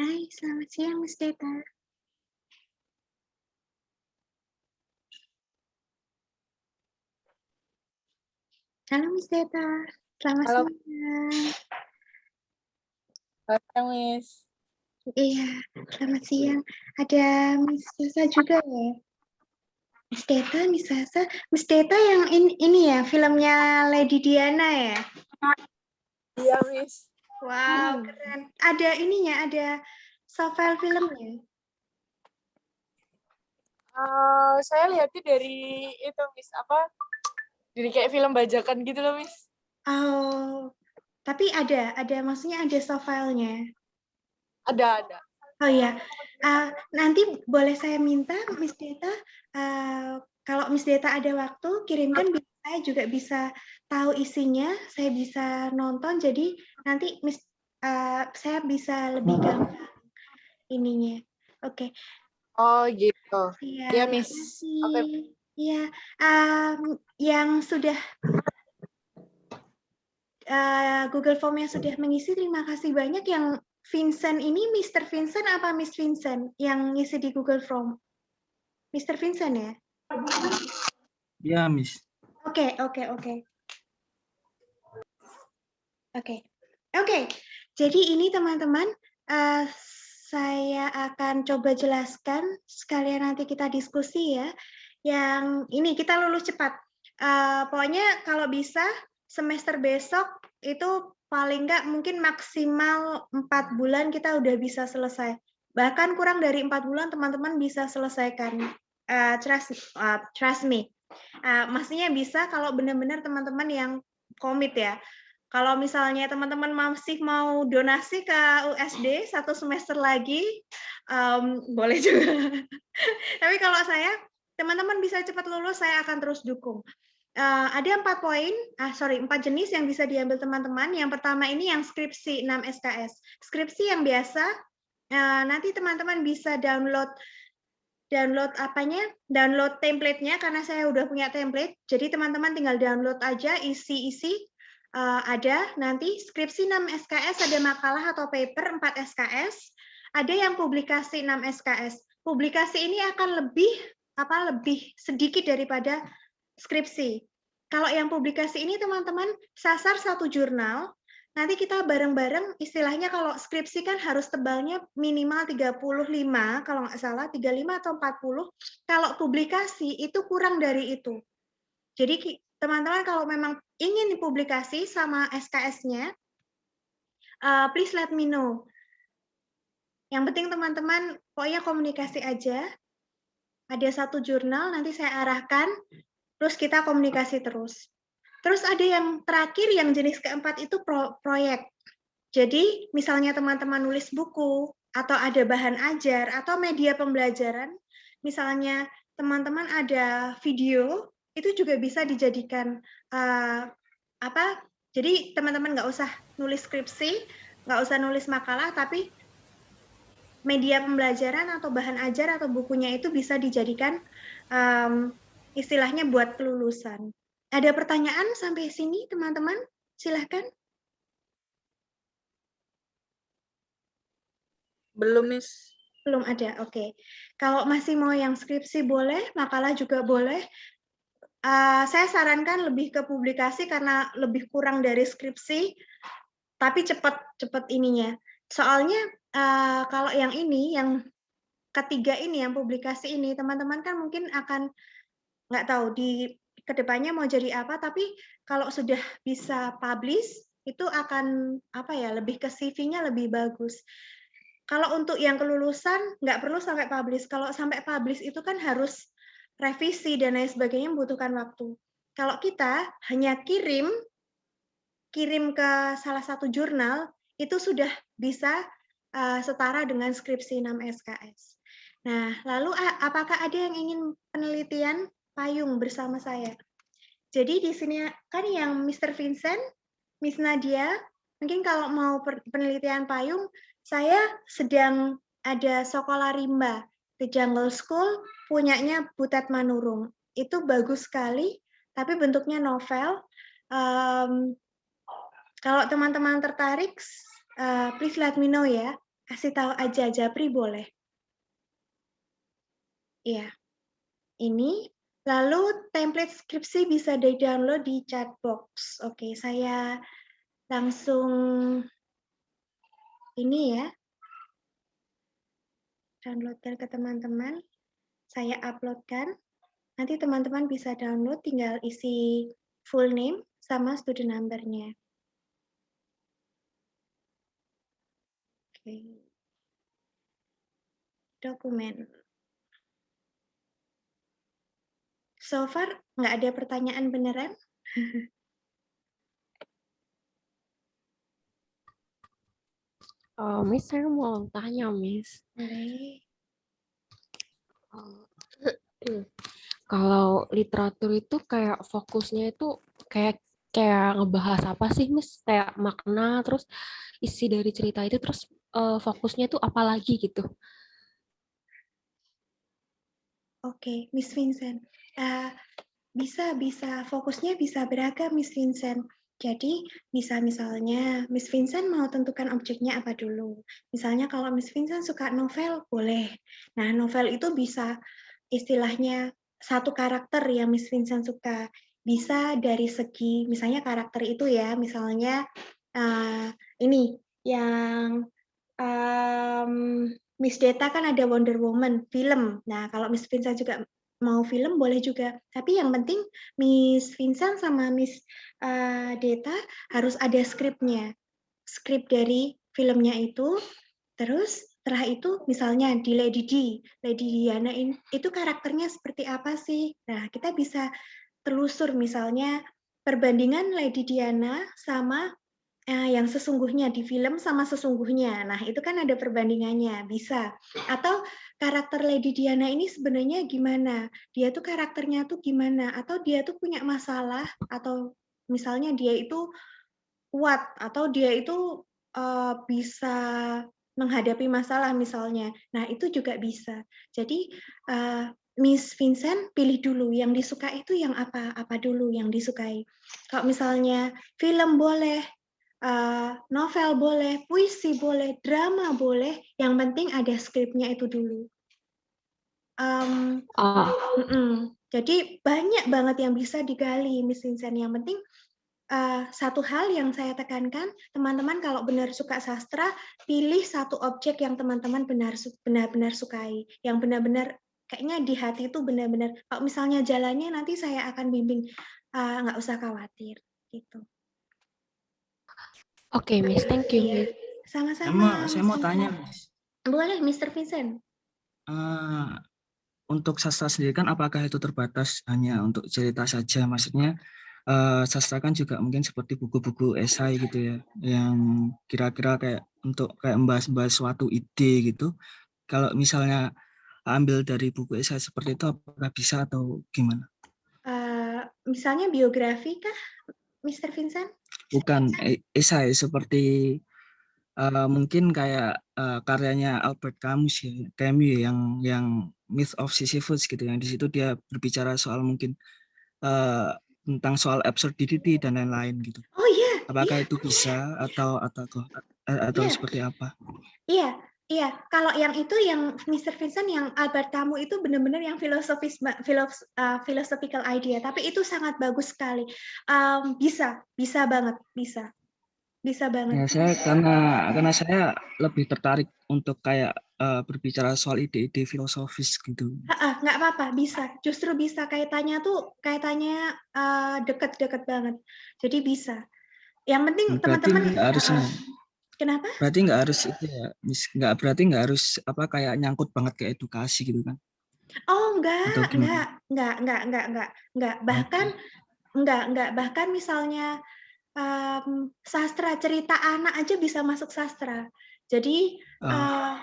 Hai, selamat siang Miss Deta. Halo Miss Deta, selamat Halo, siang. Miss. Iya, selamat siang. Ada Miss Sasa juga ya? Miss Deta yang ini ya, filmnya Lady Diana ya? Iya, Miss. Wow, keren. Ada ininya, ada soft file filmnya. Saya lihatnya dari itu, Miss. Dari kayak film bajakan gitu loh, Miss. Oh, tapi ada maksudnya ada soft file-nya. Ada. Oh ya, nanti boleh saya minta Miss Deta, kalau Miss Deta ada waktu, kirimkan, saya juga bisa tahu isinya, saya bisa nonton, jadi nanti saya bisa lebih gampang ininya. Oke. Oh, gitu. Iya, Iya, Miss. makasih. Oke. Iya, yang sudah Google Form yang sudah mengisi, terima kasih banyak. Yang Vincent ini, Mr. Vincent apa Miss Vincent yang ngisi di Google Form? Mr. Vincent ya? Ya, Miss. Oke. Jadi ini teman-teman, saya akan coba jelaskan, sekalian nanti kita diskusi ya. Yang ini kita lulus cepat. Pokoknya kalau bisa semester besok itu paling nggak mungkin maksimal 4 bulan kita udah bisa selesai. Bahkan kurang dari 4 bulan teman-teman bisa selesaikan. Trust me. Maksudnya bisa kalau benar-benar teman-teman yang komit ya. Kalau misalnya teman-teman masih mau donasi ke USD 1 semester lagi, boleh juga. Tapi kalau saya, teman-teman bisa cepat lulus, saya akan terus dukung. Ada 4 jenis yang bisa diambil teman-teman. Yang pertama ini yang skripsi 6 SKS. Skripsi yang biasa, nanti teman-teman bisa download template-nya karena saya udah punya template. Jadi teman-teman tinggal download aja isi-isi. Ada nanti skripsi 6 SKS, ada makalah atau paper 4 SKS, ada yang publikasi 6 SKS. Publikasi ini akan lebih sedikit daripada skripsi. Kalau yang publikasi ini teman-teman sasar 1 jurnal. Nanti kita bareng-bareng, istilahnya kalau skripsi kan harus tebalnya minimal 35, kalau nggak salah 35 atau 40. Kalau publikasi itu kurang dari itu. Jadi teman-teman kalau memang ingin dipublikasi sama SKS-nya, please let me know. Yang penting teman-teman pokoknya komunikasi aja. Ada 1 jurnal, nanti saya arahkan, terus kita komunikasi terus. Terus ada yang terakhir, yang jenis keempat itu proyek. Jadi misalnya teman-teman nulis buku, atau ada bahan ajar, atau media pembelajaran, misalnya teman-teman ada video, itu juga bisa dijadikan jadi teman-teman nggak usah nulis skripsi, nggak usah nulis makalah, tapi media pembelajaran atau bahan ajar atau bukunya itu bisa dijadikan istilahnya buat kelulusan. Ada pertanyaan sampai sini, teman-teman? Silahkan. Belum, Miss. Belum ada, oke. Kalau masih mau yang skripsi boleh, makalah juga boleh. Saya sarankan lebih ke publikasi karena lebih kurang dari skripsi, tapi cepat ininya. Soalnya kalau yang ini, yang ketiga ini, yang publikasi ini, teman-teman kan mungkin akan nggak tahu di kedepannya mau jadi apa, tapi kalau sudah bisa publish, itu akan lebih ke CV-nya lebih bagus. Kalau untuk yang kelulusan, nggak perlu sampai publish. Kalau sampai publish itu kan harus revisi dan lain sebagainya, membutuhkan waktu. Kalau kita hanya kirim ke salah satu jurnal, itu sudah bisa setara dengan skripsi 6 SKS. Nah, lalu apakah ada yang ingin penelitian payung bersama saya? Jadi di sini kan yang Mr. Vincent, Miss Nadia, mungkin kalau mau penelitian payung, saya sedang ada Sekolah Rimba, The Jungle School, punyanya Butet Manurung. Itu bagus sekali, tapi bentuknya novel. Kalau teman-teman tertarik, please let me know ya. Kasih tahu aja, japri boleh. Iya, ini. Lalu template skripsi bisa di-download di chatbox. Oke, saya langsung ini ya, downloadkan ke teman-teman. Saya uploadkan. Nanti teman-teman bisa download, tinggal isi full name sama student number-nya. Oke. Dokumen. So far, nggak ada pertanyaan beneran? Miss, saya mau tanya, Miss. Boleh. Kalau literatur itu kayak fokusnya itu kayak kayak ngebahas apa sih, Miss? Kayak makna, terus isi dari cerita itu, terus fokusnya itu apa lagi gitu? Oke, Miss Vincent. Bisa fokusnya bisa beragam, Miss Vincent. Jadi bisa misalnya Miss Vincent mau tentukan objeknya apa dulu. Misalnya kalau Miss Vincent suka novel, boleh. Nah, novel itu bisa istilahnya satu karakter yang Miss Vincent suka. Bisa dari segi misalnya karakter itu ya, misalnya ini yang Miss Deta kan ada Wonder Woman film. Nah, kalau Miss Vincent juga mau film boleh juga. Tapi yang penting Miss Vincent sama Miss Deta harus ada skripnya. Skrip dari filmnya itu. Terus setelah itu misalnya di Lady Diana itu karakternya seperti apa sih? Nah, kita bisa telusur misalnya perbandingan Lady Diana sama yang sesungguhnya di film sama sesungguhnya. Nah, itu kan ada perbandingannya, bisa. Atau karakter Lady Diana ini sebenarnya gimana? Dia tuh karakternya tuh gimana? Atau dia tuh punya masalah? Atau misalnya dia itu kuat? Atau dia itu bisa menghadapi masalah misalnya. Nah, itu juga bisa. Jadi, Miss Vincent pilih dulu yang disuka itu yang apa dulu yang disukai. Kalau misalnya film boleh, novel boleh, puisi boleh, drama boleh, yang penting ada skripnya itu dulu. Jadi banyak banget yang bisa digali, Miss Vincent. Yang penting satu hal yang saya tekankan, teman-teman kalau benar suka sastra, pilih satu objek yang teman-teman benar-benar sukai, yang benar-benar kayaknya di hati itu benar-benar. Kalau misalnya jalannya nanti saya akan bimbing, nggak usah khawatir, gitu. Oke, Miss. Thank you, Miss. Sama-sama. Saya mau tanya, Miss. Boleh, Mr. Vincent. Untuk sastra sendiri kan apakah itu terbatas hanya untuk cerita saja? Maksudnya sastra kan juga mungkin seperti buku-buku esai gitu ya, yang kira-kira kayak untuk kayak membahas suatu ide gitu. Kalau misalnya ambil dari buku esai seperti itu, apakah bisa atau gimana? Misalnya biografi kah, Mr. Vincent? Bukan esai seperti mungkin kayak karyanya Albert Camus yang Myth of Sisyphus gitu, yang di situ dia berbicara soal mungkin tentang soal absurdity dan lain-lain gitu. Oh iya. Apakah itu bisa atau seperti apa? Iya. Kalau yang itu yang Mr. Vincent yang Albert Camus itu benar-benar yang philosophical idea, tapi itu sangat bagus sekali. Bisa banget, bisa banget. Ya, saya karena saya lebih tertarik untuk kayak berbicara soal ide-ide filosofis gitu. Nggak apa-apa, bisa. Justru bisa kaitannya deket-deket banget. Jadi bisa. Yang penting teman-teman. Kenapa? Berarti nggak harus itu ya, nggak harus apa kayak nyangkut banget ke edukasi gitu kan? Oh enggak. Bahkan misalnya sastra cerita anak aja bisa masuk sastra. Jadi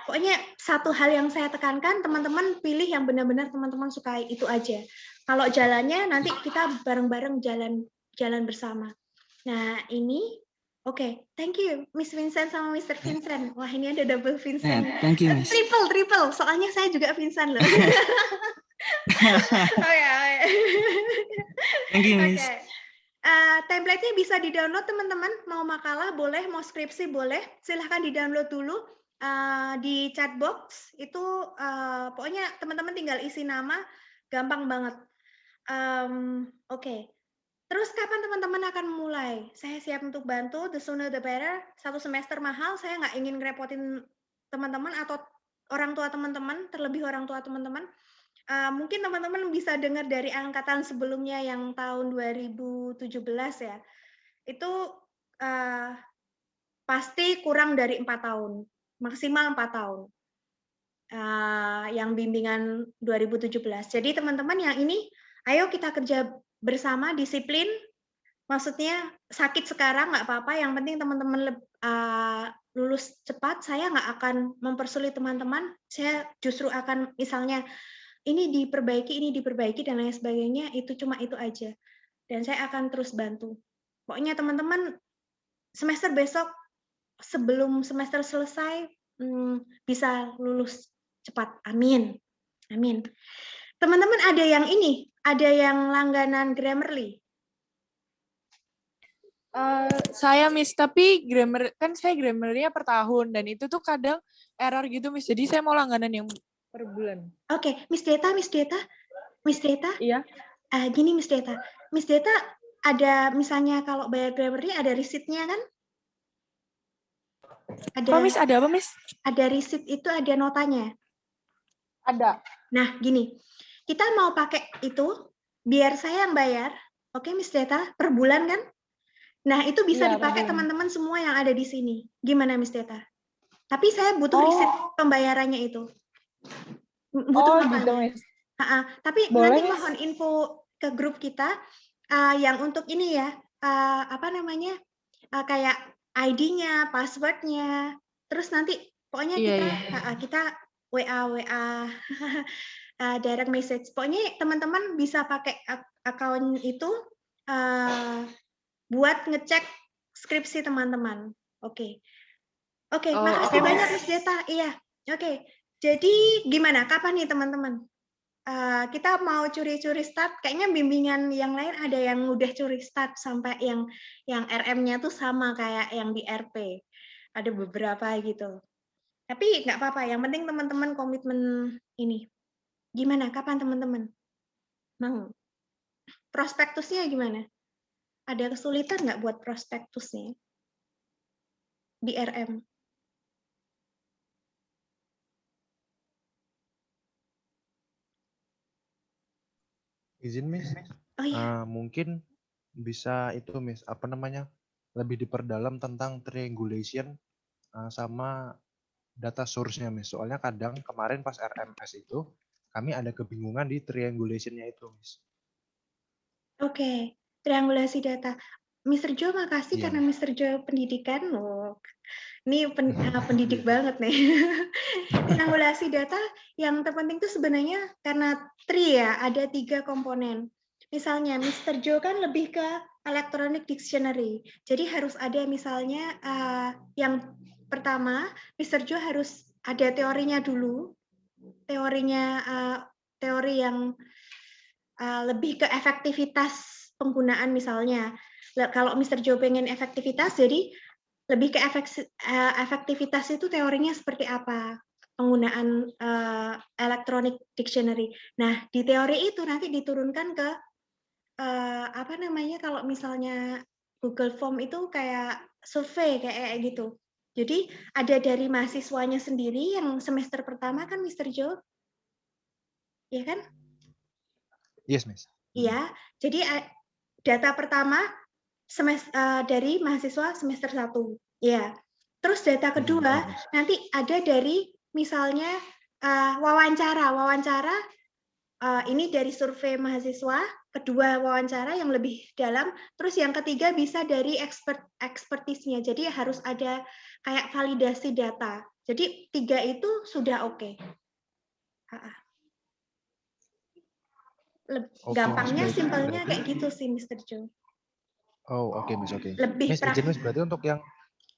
pokoknya satu hal yang saya tekankan, teman-teman pilih yang benar-benar teman-teman sukai, itu aja. Kalau jalannya nanti kita bareng-bareng jalan bersama. Nah ini oke, thank you Miss Vincent sama Mr. Vincent. Wah ini ada double Vincent. Thank you, Miss. Triple. Soalnya saya juga Vincent loh. Thank you, Miss. Template-nya bisa di-download teman-teman. Mau makalah boleh, mau skripsi boleh. Silahkan di-download dulu. di chat box itu pokoknya teman-teman tinggal isi nama, gampang banget. Oke. Terus kapan teman-teman akan mulai? Saya siap untuk bantu, the sooner the better. 1 semester mahal, saya nggak ingin ngerepotin teman-teman atau orang tua teman-teman, terlebih orang tua teman-teman. Mungkin teman-teman bisa dengar dari angkatan sebelumnya yang tahun 2017 ya. Itu pasti kurang dari 4 tahun, maksimal 4 tahun. Yang bimbingan 2017. Jadi teman-teman yang ini, ayo kita kerja bersama, disiplin. Maksudnya sakit sekarang nggak apa-apa, yang penting teman-teman lulus cepat. Saya nggak akan mempersulit teman-teman. Saya justru akan misalnya ini diperbaiki dan lain sebagainya. Itu cuma itu aja. Dan saya akan terus bantu. Pokoknya teman-teman semester besok sebelum semester selesai bisa lulus cepat. Amin. Amin. Teman-teman ada yang ini, ada yang langganan Grammarly. Saya Miss, tapi grammar kan saya grammarnya per tahun dan itu tuh kadang error gitu Miss. Jadi saya mau langganan yang per bulan. Oke, Miss Deta. Iya. Gini Miss Deta ada misalnya kalau bayar Grammarly ada receipt-nya kan? Apa Miss? Ada apa Miss? Ada receipt itu ada notanya. Ada. Nah gini, kita mau pakai itu biar saya yang bayar. Oke Miss Deta, per bulan kan? Nah, itu bisa dipakai teman-teman semua yang ada di sini. Gimana, Miss Deta? Tapi saya butuh receipt pembayarannya itu. Butuh gitu, Miss. Tapi boleh, nanti mohon info ke grup kita yang untuk ini ya, apa namanya, kayak ID-nya, password-nya. Terus nanti pokoknya kita WA direct message. Pokoknya teman-teman bisa pakai akun itu buat ngecek skripsi teman-teman. Oke, makasih banyak Miss Deta. Iya, oke. Jadi gimana? Kapan nih teman-teman? Kita mau curi-curi start. Kayaknya bimbingan yang lain ada yang udah curi start sampai yang RM-nya tuh sama kayak yang di RP. Ada beberapa gitu. Tapi nggak apa-apa. Yang penting teman-teman komitmen ini. Gimana? Kapan teman-teman? Mau? Prospektusnya gimana? Ada kesulitan nggak buat prospektusnya di RM? Izin Miss, Oh iya. mungkin bisa itu Miss, apa namanya, lebih diperdalam tentang triangulation sama data source-nya Miss. Soalnya kadang kemarin pas RMS itu kami ada kebingungan di triangulation-nya itu Miss. Oke, triangulasi data. Mr. Jo, makasih karena Mr. Jo pendidikan. Ini pendidik banget nih. Triangulasi data yang terpenting itu sebenarnya karena ada 3 komponen. Misalnya Mr. Jo kan lebih ke electronic dictionary. Jadi harus ada misalnya yang pertama, Mr. Jo harus ada teorinya dulu. Teori yang lebih ke efektivitas penggunaan misalnya. Kalau Mr. Jo pengen efektivitas, jadi lebih ke efektivitas itu teorinya seperti apa, penggunaan electronic dictionary. Nah, di teori itu nanti diturunkan ke apa namanya, kalau misalnya Google Form itu kayak survei kayak gitu. Jadi ada dari mahasiswanya sendiri yang semester pertama kan Mr. Jo, ya kan? Yes, Miss. Iya, jadi data pertama dari mahasiswa semester 1. Ya. Terus data kedua nanti ada dari misalnya wawancara ini dari survei mahasiswa, kedua wawancara yang lebih dalam, terus yang ketiga bisa dari ekspertisnya. Jadi harus ada kayak validasi data. Jadi 3 itu sudah oke. Gampangnya, simpelnya kayak gitu sih, Mr. Jo. Oh, oke, Miss, oke. Lebih Miss, izin Miss, berarti untuk yang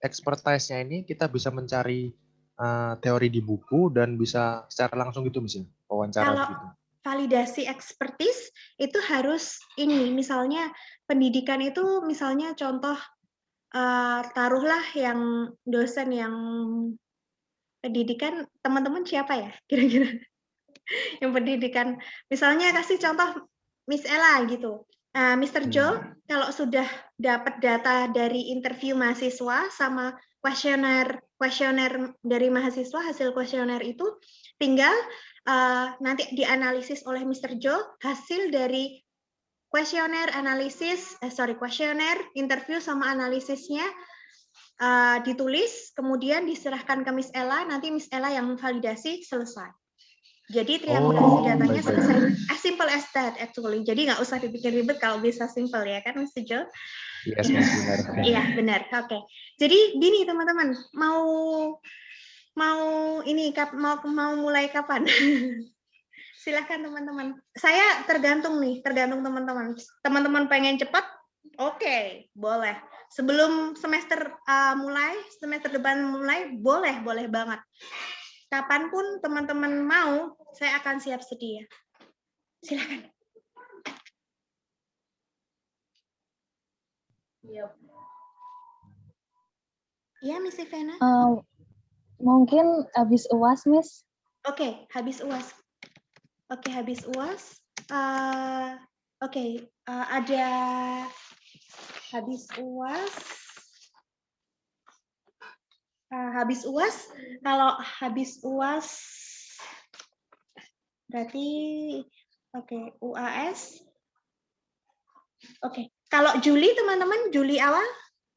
expertise-nya ini kita bisa mencari teori di buku dan bisa secara langsung gitu, Miss, wawancara kalau gitu. Validasi ekspertis itu harus ini, misalnya pendidikan itu misalnya contoh taruhlah yang dosen yang pendidikan teman-teman siapa ya kira-kira? Yang pendidikan, misalnya kasih contoh Miss Ella gitu. Mr. Joe, kalau sudah dapat data dari interview mahasiswa sama kuesioner dari mahasiswa, hasil kuesioner itu tinggal nanti dianalisis oleh Mr. Joe hasil dari kuesioner interview sama analisisnya ditulis, kemudian diserahkan ke Miss Ella, nanti Miss Ella yang validasi, selesai. Jadi triangulasi datanya selesai. As simple as that actually. Jadi nggak usah dipikir ribet kalau bisa simple ya kan, Mr. Joe? Yes, Miss, benar. Iya benar. Oke. Jadi gini teman-teman, mau mulai kapan? Silahkan teman-teman. Saya tergantung teman-teman. Teman-teman pengen cepat, oke, boleh. Sebelum semester depan mulai, boleh banget. Kapanpun teman-teman mau, saya akan siap sedia. Silakan. Iya, Miss Ivana. Mungkin habis UAS, Miss. Oke, habis UAS. Ada habis UAS. Kalau habis UAS berarti UAS. Kalau Juli teman-teman, Juli awal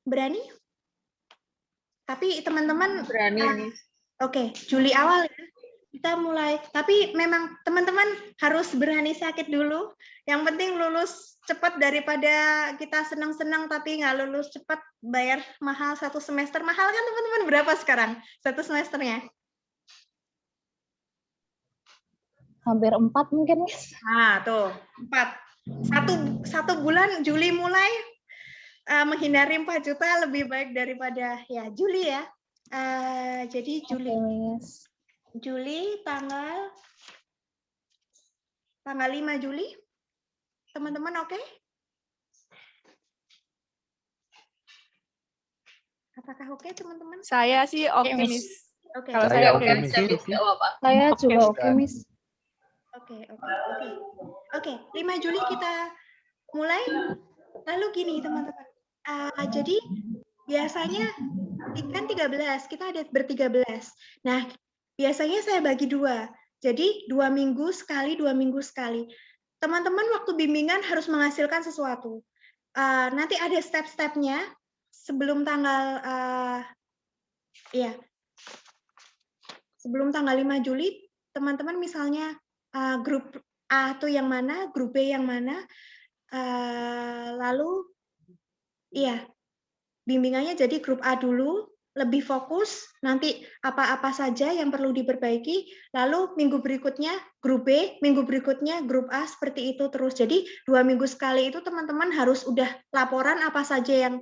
berani? Tapi teman-teman Berani. Juli awal ya. Kita mulai, tapi memang teman-teman harus berani sakit dulu. Yang penting lulus cepat daripada kita senang-senang tapi nggak lulus cepat, bayar mahal 1 semester. Mahal kan teman-teman, berapa sekarang 1 semesternya? Hampir 4 mungkin, Miss. Tuh 4. Satu bulan Juli mulai, menghindari 4 juta lebih baik daripada ya Juli ya. Jadi Juli. Miss. Juli tanggal 5 Juli. Teman-teman oke? Apakah oke teman-teman? Saya sih optimis. Oke. Kalau Saya saya optimis. optimis. Saya juga oke, Miss. Oke, 5 Juli kita mulai. Lalu gini teman-teman. Jadi biasanya kan 13, kita ada ber-13. Nah, biasanya saya bagi 2. Jadi 2 minggu sekali. Teman-teman waktu bimbingan harus menghasilkan sesuatu. Nanti ada step-stepnya sebelum tanggal sebelum tanggal 5 Juli, teman-teman misalnya grup A itu yang mana, grup B yang mana, lalu bimbingannya jadi grup A dulu, lebih fokus, nanti apa-apa saja yang perlu diperbaiki, lalu minggu berikutnya grup B, minggu berikutnya grup A, seperti itu terus. Jadi 2 minggu sekali itu teman-teman harus udah laporan apa saja yang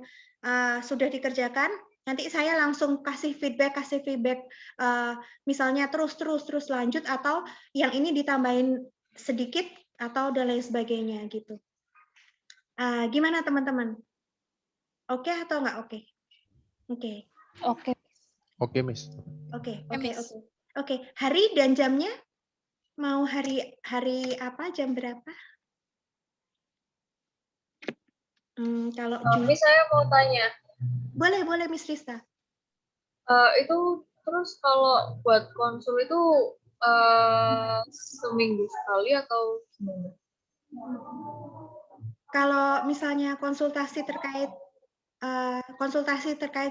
sudah dikerjakan. Nanti saya langsung kasih feedback, misalnya terus lanjut, atau yang ini ditambahin sedikit, atau dan lain sebagainya gitu. Gimana teman-teman? Oke atau nggak oke? Oke. Oke, Miss. Oke. Hari dan jamnya? Mau hari apa? Jam berapa? Kalau Tapi saya mau tanya. Boleh Miss Rista. Itu terus kalau buat konsul itu seminggu sekali atau gimana? Kalau misalnya konsultasi terkait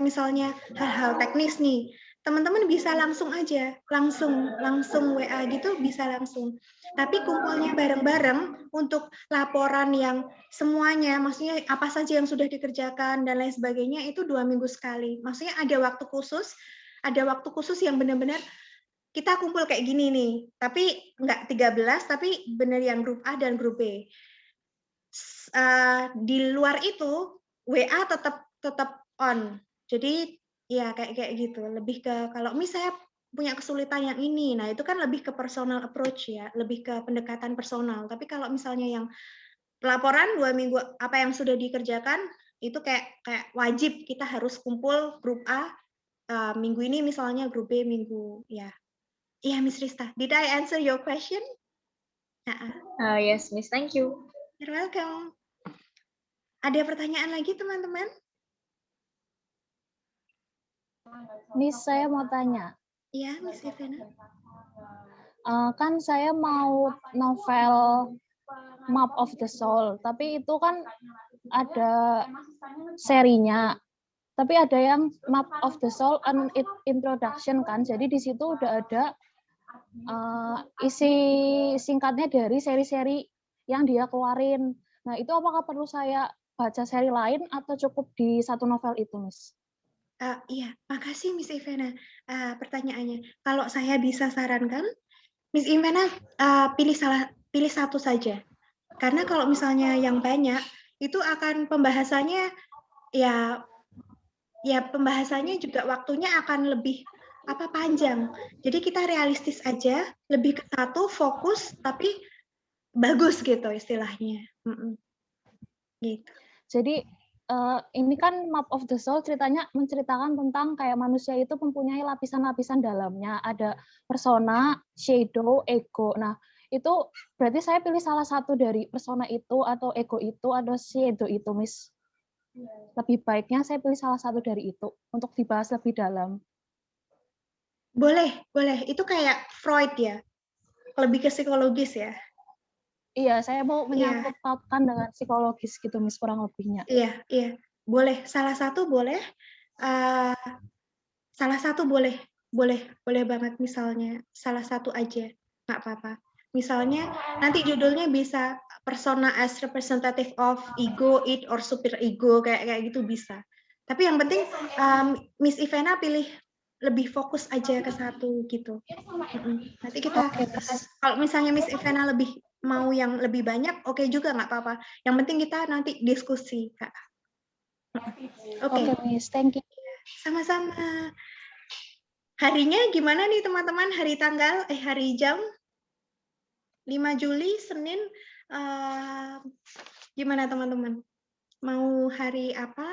misalnya hal-hal teknis nih, teman-teman bisa langsung aja, langsung WA gitu, bisa langsung. Tapi kumpulnya bareng-bareng untuk laporan yang semuanya, maksudnya apa saja yang sudah dikerjakan dan lain sebagainya, itu 2 minggu sekali. Maksudnya ada waktu khusus yang benar-benar kita kumpul kayak gini nih, tapi nggak 13, tapi benar yang grup A dan grup B. Di luar itu WA tetap on. Jadi ya kayak gitu. Lebih ke kalau misalnya punya kesulitan yang ini, nah itu kan lebih ke personal approach ya, lebih ke pendekatan personal. Tapi kalau misalnya yang laporan 2 minggu apa yang sudah dikerjakan, itu kayak wajib kita harus kumpul grup A minggu ini misalnya grup B minggu ya. Iya, Miss Rista. Did I answer your question? Yes, Miss. Thank you. You're welcome. Ada pertanyaan lagi, teman-teman? Miss, saya mau tanya. Iya, Miss Ivana. Kan saya mau novel Map of the Soul, tapi itu kan ada serinya. Tapi ada yang Map of the Soul and Introduction kan, jadi di situ udah ada isi singkatnya dari seri-seri yang dia keluarin. Nah, itu apakah perlu saya baca seri lain atau cukup di satu novel itu, Miss? Iya, makasih Miss Ivana pertanyaannya. Kalau saya bisa sarankan, Miss Ivana pilih satu saja. Karena kalau misalnya yang banyak, itu akan pembahasannya ya pembahasannya juga waktunya akan lebih panjang. Jadi kita realistis aja, lebih ke satu fokus tapi bagus gitu istilahnya. Gitu. Jadi ini kan Map of the Soul ceritanya menceritakan tentang kayak manusia itu mempunyai lapisan-lapisan dalamnya. Ada persona, shadow, ego. Nah, itu berarti saya pilih salah satu dari persona itu atau ego itu atau shadow itu, Miss. Lebih baiknya saya pilih salah satu dari itu untuk dibahas lebih dalam. Boleh. Itu kayak Freud ya. Lebih ke psikologis ya. Iya, saya mau menyangkut pautkan dengan psikologis gitu, Miss, kurang lebihnya. Iya. Boleh. Salah satu boleh. Salah satu boleh banget misalnya. Salah satu aja, nggak apa-apa. Misalnya nanti judulnya bisa persona as representative of ego, id, or super ego kayak gitu bisa. Tapi yang penting Miss Ivana pilih lebih fokus aja ke satu gitu. Nanti kita kalau misalnya Miss Ivana lebih mau yang lebih banyak, oke juga nggak apa-apa. Yang penting kita nanti diskusi, Kak. Oke, Miss, thank you. Sama-sama. Harinya gimana nih teman-teman? Hari jam 5 Juli Senin gimana teman-teman? Mau hari apa?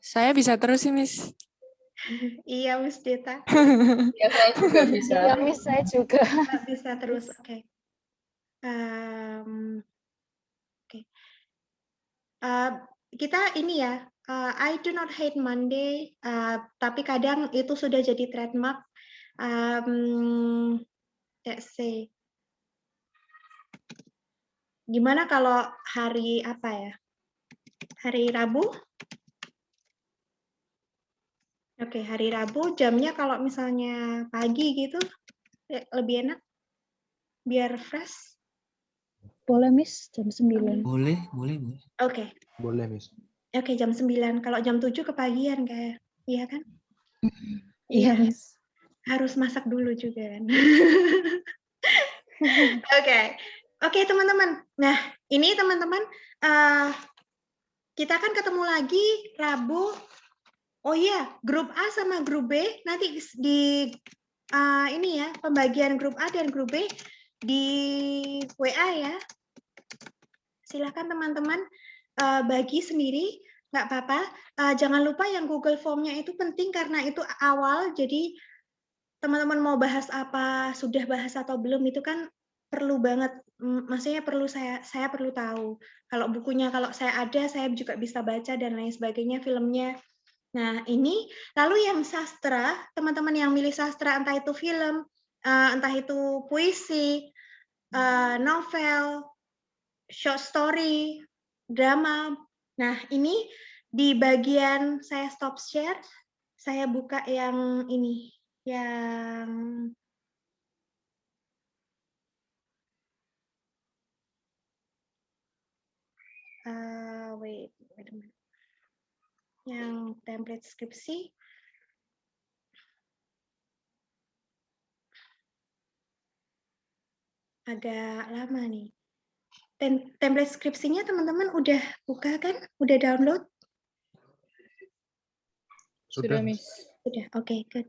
Saya bisa terus sih, Miss. Iya, Miss Deta. Ya, saya juga bisa. Iya, Miss, saya juga. Bisa terus, oke. Kita ini ya, I do not hate Monday, tapi kadang itu sudah jadi trademark. Let's say, gimana kalau hari apa ya? Hari Rabu? Oke, hari Rabu jamnya kalau misalnya pagi gitu lebih enak biar fresh. Boleh, Miss, jam 9. Boleh. Oke. Boleh, Miss. Oke, jam 9. Kalau jam 7 kepagian kayak, iya kan? Iya, Miss. Harus masak dulu juga kan. Oke, teman-teman. Nah, ini teman-teman, kita akan ketemu lagi Rabu. Oh iya, grup A sama grup B nanti di ini ya, pembagian grup A dan grup B di WA ya. Silakan teman-teman bagi sendiri, nggak apa-apa. Jangan lupa yang Google Form-nya itu penting karena itu awal, jadi teman-teman mau bahas apa, sudah bahas atau belum itu kan perlu banget, maksudnya perlu saya perlu tahu. Kalau bukunya kalau saya ada, saya juga bisa baca dan lain sebagainya, filmnya. Nah, ini lalu yang sastra, teman-teman yang milih sastra, entah itu film, entah itu puisi, novel, short story, drama. Nah, ini di bagian saya stop share, saya buka yang ini, yang wait a minute. Yang template skripsi. Agak lama nih. Template skripsinya teman-teman udah buka kan? Udah download? Sudah, Miss. Sudah, oke, good.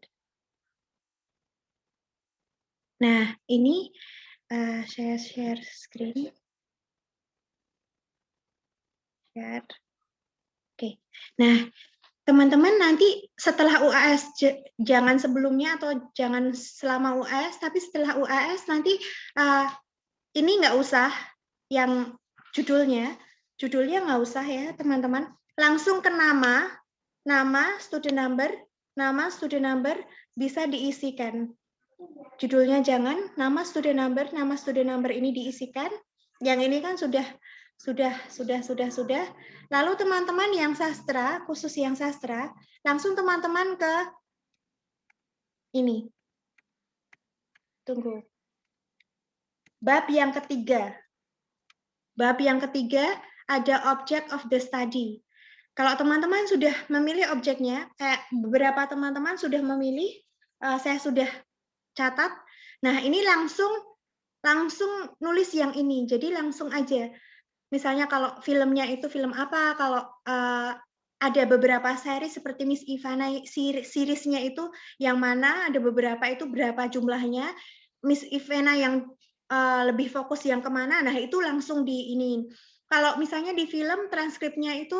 Nah, ini Saya share screen. Share. Oke. Nah, teman-teman nanti setelah UAS, jangan sebelumnya atau jangan selama UAS, tapi setelah UAS nanti ini nggak usah yang judulnya nggak usah ya teman-teman. Langsung ke nama, student number bisa diisikan. Judulnya jangan, nama student number ini diisikan. Yang ini kan sudah. Lalu teman-teman yang sastra, khusus yang sastra, langsung teman-teman ke ini. Tunggu. Bab yang ketiga. Bab yang ketiga ada object of the study. Kalau teman-teman sudah memilih objeknya, kayak beberapa teman-teman sudah memilih, saya sudah catat. Nah, ini langsung nulis yang ini. Jadi langsung aja. Misalnya kalau filmnya itu film apa, kalau ada beberapa seri seperti Miss Ivana, seriesnya itu yang mana, ada beberapa itu berapa jumlahnya, Miss Ivana yang lebih fokus yang kemana, nah itu langsung di ini. Kalau misalnya di film, transkripnya itu,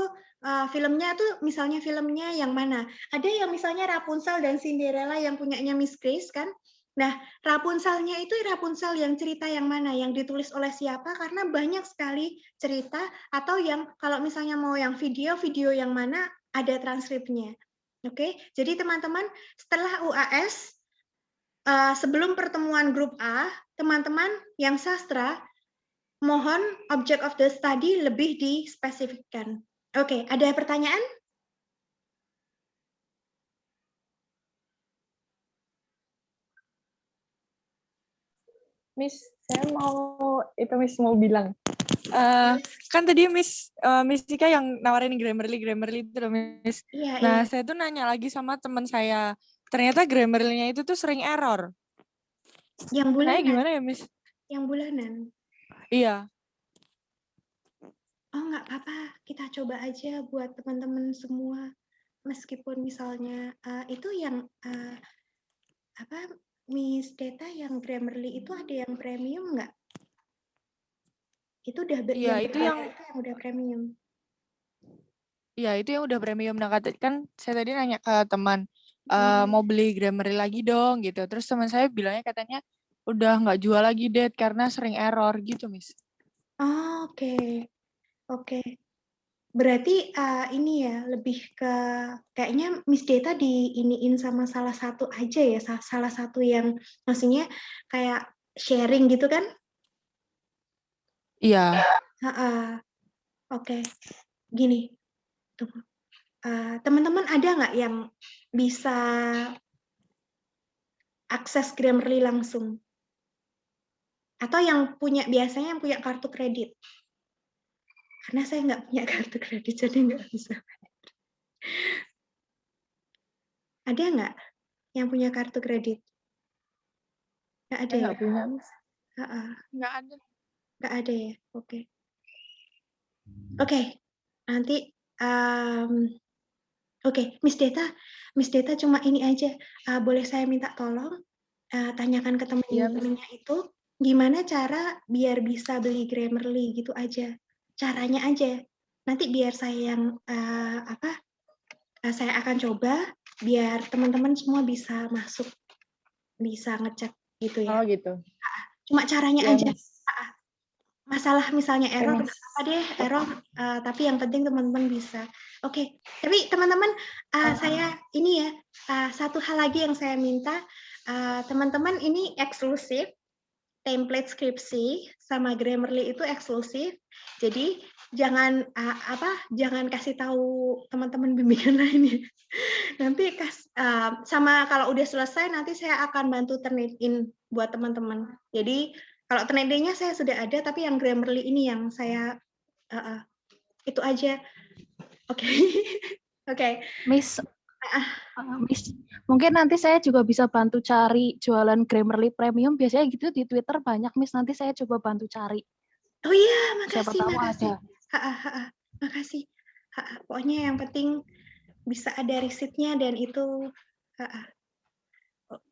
filmnya itu misalnya filmnya yang mana. Ada yang misalnya Rapunzel dan Cinderella yang punyanya Miss Grace kan, nah, Rapunzelnya itu Rapunzel yang cerita yang mana, yang ditulis oleh siapa, karena banyak sekali cerita, atau yang kalau misalnya mau yang video yang mana ada transkripnya. Oke, jadi teman-teman setelah UAS, sebelum pertemuan grup A, teman-teman yang sastra, mohon object of the study lebih dispesifikkan. Oke, ada pertanyaan? Miss, saya mau bilang. Kan tadi Miss Ika yang nawarin Grammarly itu loh, Miss. Iya, Nah, iya. saya tuh nanya lagi sama teman saya. Ternyata Grammarly-nya itu tuh sering error. Yang bulanan. Gimana ya, Miss? Yang bulanan. Iya. Oh, nggak apa-apa. Kita coba aja buat teman-teman semua. Meskipun misalnya itu yang Miss Data yang Grammarly itu ada yang premium nggak? Itu udah Iya, itu yang udah premium. Iya, itu yang udah premium. Nah, kan saya tadi nanya ke teman, mau beli Grammarly lagi dong, gitu. Terus teman saya bilangnya katanya, udah nggak jual lagi, Det, karena sering error, gitu, Miss. Oh, oke. Berarti ini ya, lebih ke, kayaknya Miss Data diiniin sama salah satu aja ya, salah satu yang, maksudnya kayak sharing gitu kan? Iya. Oke. Gini, tunggu. Teman-teman ada nggak yang bisa akses Grammarly langsung? Atau yang biasanya yang punya kartu kredit? Karena saya nggak punya kartu kredit, jadi nggak bisa. Ada nggak yang punya kartu kredit? Nggak ada ya? Nggak punya, Miss. Nggak ada. Nggak ada ya? Oke. Oke, nanti Oke, Miss Data cuma ini aja. Boleh saya minta tolong tanyakan ke teman-temannya itu gimana cara biar bisa beli Grammarly gitu aja. Caranya aja. Nanti biar saya yang saya akan coba biar teman-teman semua bisa masuk, bisa ngecek gitu ya. Oh, gitu. Cuma caranya Ya, aja. Miss. Masalah misalnya error, Miss. nggak apa deh error, tapi yang penting teman-teman bisa. Oke, tapi teman-teman saya ini ya, satu hal lagi yang saya minta, teman-teman ini eksklusif, template skripsi sama Grammarly itu eksklusif. Jadi jangan jangan kasih tahu teman-teman bimbingan lainnya. Nanti sama kalau udah selesai nanti saya akan bantu turn-in buat teman-teman. Jadi kalau Turnitin-nya saya sudah ada, tapi yang Grammarly ini yang saya itu aja. Oke. Oke. Miss, mungkin nanti saya juga bisa bantu cari jualan Grammarly Premium. Biasanya gitu di Twitter banyak, Miss. Nanti saya coba bantu cari. Oh iya, makasih, Siapa tahu makasih. ada. Makasih. Pokoknya yang penting bisa ada receipt-nya dan itu.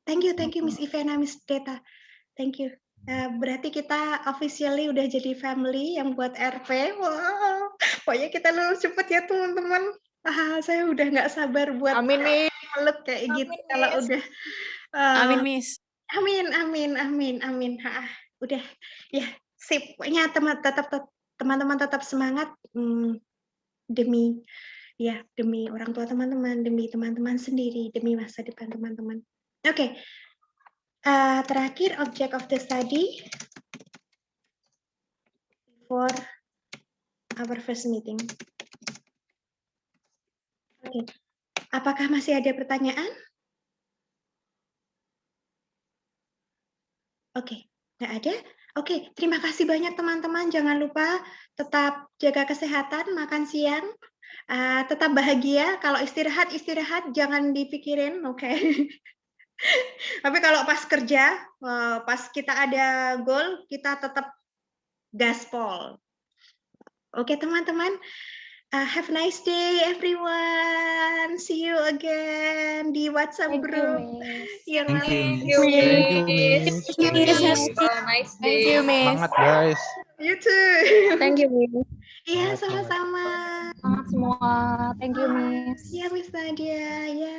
Thank you, Miss Ivana, Miss Data. Thank you. Berarti kita officially udah jadi family yang buat RP. Wow, pokoknya kita lulus cepet ya teman-teman. Saya udah nggak sabar buat Amin, Miss. meluk kayak gitu Amin, kalau Miss. udah. Amin, Miss. Amin. Udah, ya sip. Pokoknya teman-teman tetap semangat demi orang tua teman-teman, demi teman-teman sendiri, demi masa depan teman-teman. Oke. Terakhir, object of the study for our first meeting. Oke. Apakah masih ada pertanyaan? Oke, nggak ada? Oke, terima kasih banyak teman-teman. Jangan lupa tetap jaga kesehatan, makan siang, tetap bahagia. Kalau istirahat, jangan dipikirin, oke? Tapi kalau pas kerja, pas kita ada goal, kita tetap gaspol. Oke, teman-teman. Have a nice day, everyone. See you again di WhatsApp Thank you, group. Miss. Yang Thank you, Thank Miss. you, Thank you, Miss. Miss. Thank you, Miss. Have a nice Thank day. you, Miss. Semangat guys. You too. Thank you, Miss. Iya, Semangat, semangat. sama-sama. Semangat semua. Thank you, Miss. Iya, Miss Nadia. Ya.